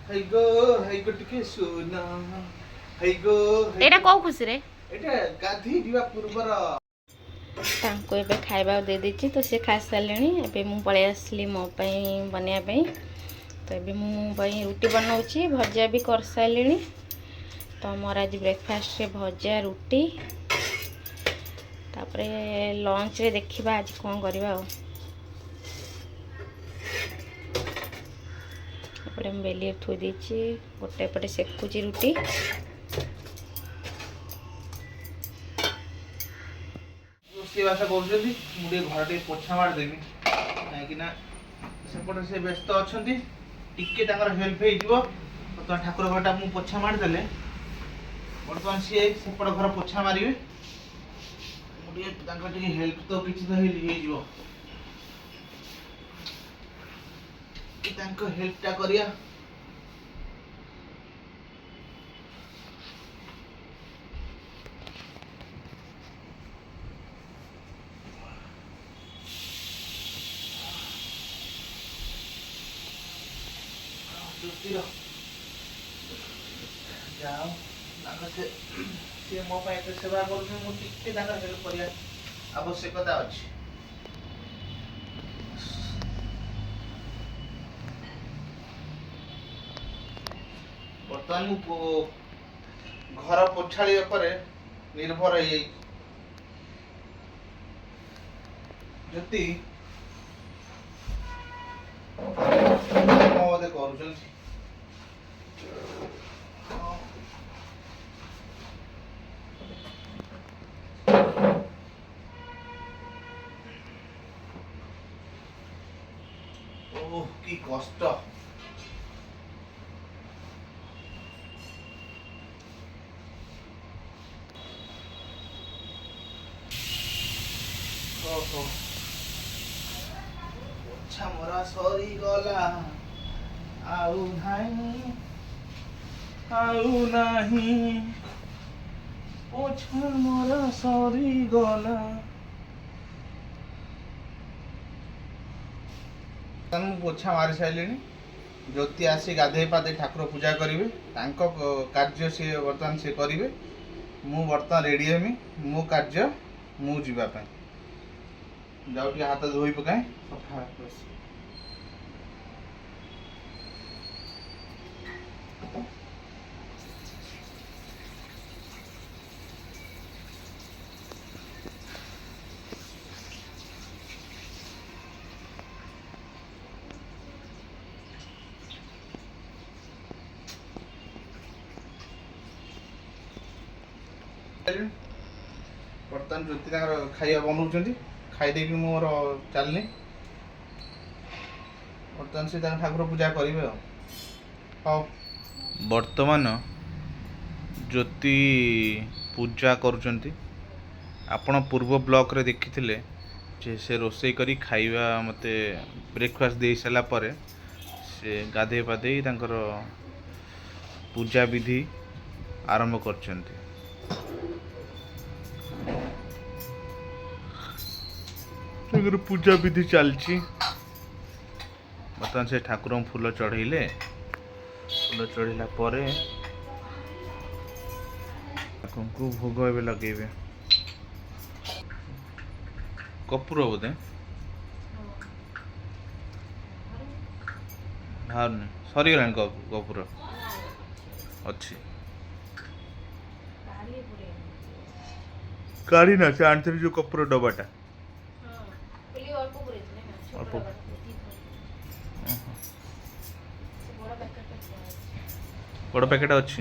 Hyogo Hyogo ଟିକେ ଶୁନ Hyogo ଏଇଟା କୋଉ ଖୁସିରେ ଏଇଟା ଗାଧେଇ ଯିବା ପୂର୍ବର ତାଙ୍କୁ ଏବେ ଖାଇବାକୁ ଦେଇ ଦେଇଛି ତ ସେ ଖାଇସାରିଲେଣି। ଏବେ ମୁଁ ପଳେଇ ଆସିଲି ମୋ ପାଇଁ ବନେଇବା ପାଇଁ। ତ ଏବେ ମୁଁ ପାଇଁ ରୁଟି ବନାଉଛି, ଭଜା ବି କରିସାରିଲିଣି। ତ ମୋର ଆଜି ବ୍ରେକଫାଷ୍ଟରେ ଭଜା ରୁଟି, ତାପରେ ଲଞ୍ଚରେ ଦେଖିବା ଆଜି କ'ଣ କରିବା ଆଉ। ଏପଟେ ମୁଁ ବେଲିରେ ଥୋଇ ଦେଇଛି, ଗୋଟେ ଏପଟେ ସେକୁଛି ରୁଟି। ରୋଷେଇବାସ କରୁଛନ୍ତି, ମୁଁ ଟିକେ ଘର ଟିକେ ପୋଛା ମାରିଦେବି କାହିଁକିନା ସେପଟେ ସେ ବ୍ୟସ୍ତ ଅଛନ୍ତି। ଟିକେ ତାଙ୍କର ହେଲ୍ପ ହେଇଯିବ। ବର୍ତ୍ତମାନ ଠାକୁର ଘରଟା ମୁଁ ପୋଛା ମାରିଦେଲେ ବର୍ତ୍ତମାନ ସିଏ ସେପଟ ଘର ପୋଛା ମାରିବେ। ମୁଁ ଟିକେ ତାଙ୍କର ଟିକେ ହେଲ୍ପ ତ କିଛି ତ ହେଇଯିବ, କି ତାଙ୍କ ହେଲ୍ପଟା କରିବା। ଯାଅ ତାଙ୍କ ସେ ମୋ ପାଇଁ ଏତେ ସେବା କରୁଛନ୍ତି, ମୁଁ ଟିକେ ତାଙ୍କର ହେଲ୍ପ କରିବା ଆବଶ୍ୟକତା ଅଛି। ବର୍ତ୍ତମାନ ମୁଁ ଘର ପୋଛାଳିବା ପରେ ନିର୍ଭର ହେଇଯାଇଛି। ଯଦି ବୋଧେ କରୁଛନ୍ତି কি কষ্ট। ଓହୋ ପୋଛା ମରା ସରିଗଲା, ଆଉ ନାହିଁ ପୋଛା ମରା ସରିଗଲା। ମୁଁ ପୋଛା ମାରି ସାରିଲିଣି। ଜ୍ୟୋତି ଆସି ଗାଧେଇ ପାଧେଇ ଠାକୁର ପୂଜା କରିବେ, ତାଙ୍କ କାର୍ଯ୍ୟ ସିଏ ବର୍ତ୍ତମାନ ସିଏ କରିବେ। ମୁଁ ବର୍ତ୍ତମାନ ରେଡ଼ି ହେମି ମୋ କାର୍ଯ୍ୟ ମୁଁ ଯିବା ପାଇଁ। ଯାଉ ଟିକେ ହାତ ଧୋଇ ପକାଏ, ସଫା ବର୍ତ୍ତମାନ ଜ୍ୟୋତି ତାଙ୍କର ଖାଇବା ବନଉଛନ୍ତି, ଖାଇଦେଇକି ମୁଁ ମୋର ଚାଲିନି। ବର୍ତ୍ତମାନ ସେ ତାଙ୍କ ଠାକୁର ପୂଜା କରିବେ ଆଉ। ହଉ ବର୍ତ୍ତମାନ ଜ୍ୟୋତି ପୂଜା କରୁଛନ୍ତି। ଆପଣ ପୂର୍ବ ବ୍ଲଗ୍ରେ ଦେଖିଥିଲେ ଯେ ସେ ରୋଷେଇ କରି ଖାଇବା ମୋତେ ବ୍ରେକଫାଷ୍ଟ ଦେଇ ସାରିଲା ପରେ ସେ ଗାଧେଇ ପାଧେଇ ତାଙ୍କର ପୂଜା ବିଧି ଆରମ୍ଭ କରିଛନ୍ତି। ତାଙ୍କର ପୂଜା ବିଧି ଚାଲିଛି। ବର୍ତ୍ତମାନ ସେ ଠାକୁରଙ୍କୁ ଫୁଲ ଚଢ଼େଇଲେ, ଫୁଲ ଚଢ଼ିଲା ପରେ ଠାକୁରଙ୍କୁ ଭୋଗ ଏବେ ଲଗେଇବେ। କପୁର ବୋଧେ ବାହାରୁନି, ସରିଗଲାଣି କପୁର ଅଛି। କାଢି ନା ସେ ଆଣିଥିଲି ଯୋଉ କପୁର ଡବାଟା ଅଳ୍ପ ବଡ଼ ପ୍ୟାକେଟ୍ ଅଛି।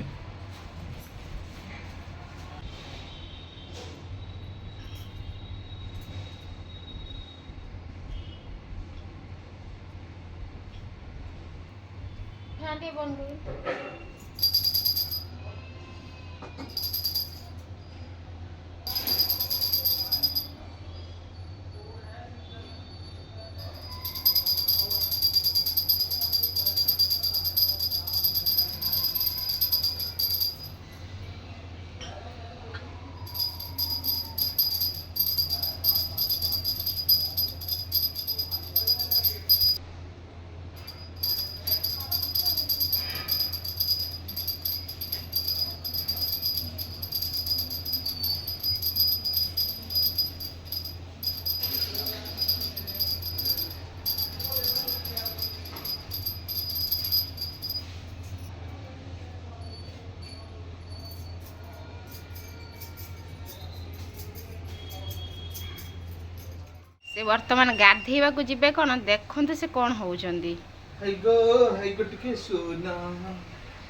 से वर्तमान गाधेइबाकू जिबे कोन देखंतु से कोन होउचंदी ହେଇଗो ଟିକେ ଶୁନ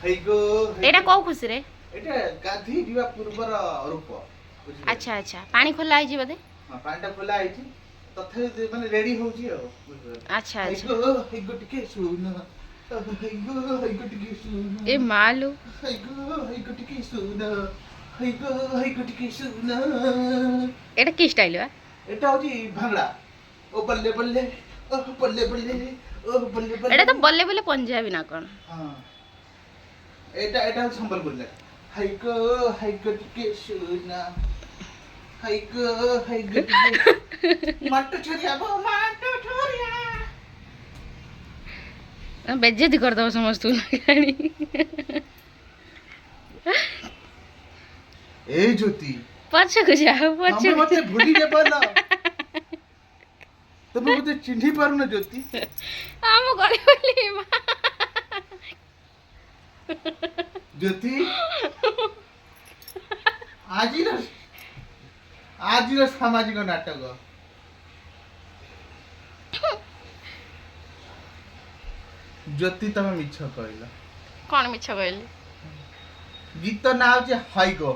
ହେଇଗो एटा को खुशी रे ଏଟା ଗାଧେଇ ଯିବା ପୂର୍ବର ରୂପ ବୁଝିଲେ? अच्छा अच्छा पानी खोला आइ जी बदे ହଁ ପାଣିଟା ଖୋଲା ହେଇଛି ତଥାପି ମାନେ ରେଡି ହଉଛି ଆଉ ବୁଝିଲେ? अच्छा अच्छा ହେଇଗୋ ଟିକେ ଶୁନ ହେଇଗୋ ଟିକେ ଶୁନ ए मालू ହେଇଗୋ ଟିକେ ଶୁନ ହେଇଗୋ ଟିକେ ଶୁନ एटा की स्टाइल बा এটা হচ্ছে ভাঙড়া ও বল্লে বল্লে ও বল্লে বল্লে ও বল্লে বল্লে एटा तो बल्ले बल्ले पंजाबी ना कोन হ্যাঁ এটা এটা হচ্ছে সম্বলপুর লেখা হাইগো টিকে শোনা হাইগো টিকে মাট্টু ছড়িয়া বো মাট্টু ছড়িয়া बेज्जती कर दो समझ तू लगानी এই জ্যোতি पछको जाओ তুমি पछको মতে ভুলি গে পারলো তুমি মতে চিহ্নি পারো না জ্যোতি हम गली बोली জ্যোতি ଆଜିର ସାମାଜିକ ନାଟକ ଜ୍ୟୋତି ତମେ ମିଛ କହିଲ कौन मिछ कहली ଗୀତ ନାଁ ହଉଛି ହାଇଗୋ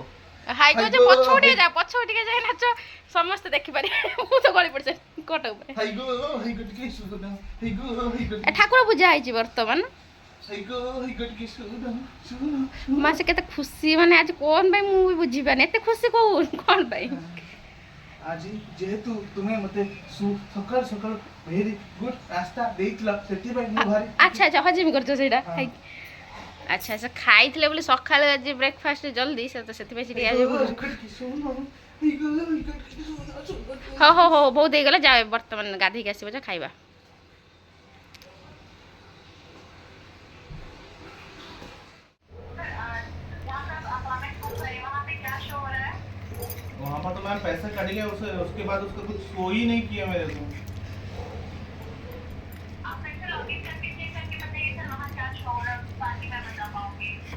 हाई को जो हाइगो, पछोटी जा पछोटी के जाय नाच समस्त देखि पारे मु तो गली पड़ कट ऊपर ହାଇଗୋ ଟିକେ ଶୁଣ ହାଇଗୋ ए ठाकुर पूजा आइ छी वर्तमान ହାଇଗୋ ଟିକେ ଶୁଣ माँ से केते खुशी माने आज कोन भाई मु भी बुझी पाने एते खुशी कोन भाई ଆଜି ଯେହେତୁ ତୁମେ ମତେ ସକାଳ ସକାଳ ଭେରି ଗୁଡ୍ ରାସ୍ତା ଦେଇଥିଲ ସେଥିପାଇଁ ମୁଁ ଭାରି अच्छा अच्छा हजिम करछो सेडा अच्छा अच्छा खाइथिले बोले सकाळ आज ब्रेकफास्ट जल्दी से तो सेति बेसी आज हो बहुत हो गला जा वर्तमान गाधी के आसीबो जा खाइबा वहाँ पर तो मैम पैसे कट गए उसके बाद उसका कुछ शो ही नहीं किया मेरे को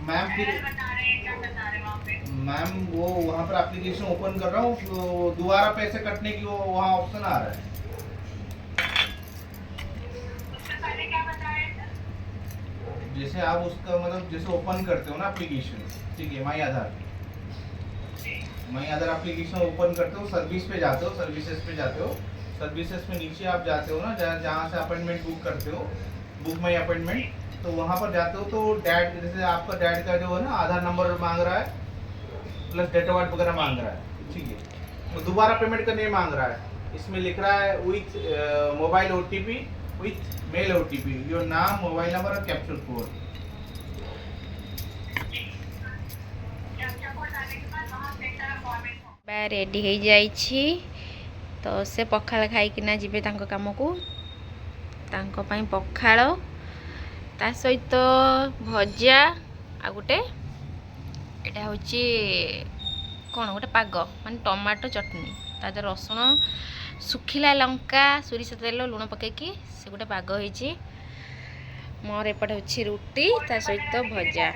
मैम फिर मैम वो वहाँ पर एप्लीकेशन ओपन कर रहा हूँ तो दोबारा पैसे कटने की वो वहाँ ऑप्शन आ रहा है जैसे आप उसका मतलब जैसे ओपन करते हो ना एप्लीकेशन ठीक है माई आधार एप्लीकेशन ओपन करते हो सर्विस पे जाते हो सर्विसेज पे जाते हो सर्विसेज में नीचे आप जाते हो ना जहाँ से अपॉइंटमेंट बुक करते हो बुक माई अपॉइंटमेंट तो वहाँ पर जाते हो तो डैड जैसे आपका डैड का जो है ना आधार नंबर मांग रहा है प्लस डेट ऑफ बर्थ वगैरह मांग रहा है ठीक है तो दोबारा पेमेंट करने मांग रहा है इसमें लिख रहा है with mobile OTP with mail OTP your नाम मोबाइल नंबर और कैप्चर कोड रेडी हो जाइछि तो से पखाल खाइकिना जिबे तांको काम को तांको पई पखाल ता सहित भजा आ गोटे एटा होची कोन गोटे पाग माने टमाटो चटनी ता रसुण सुखिला लंका सोरिष तेल लुण पकेकी से गोटे पाग होइछि मोर एपटे होची रुटी ता सहित भजा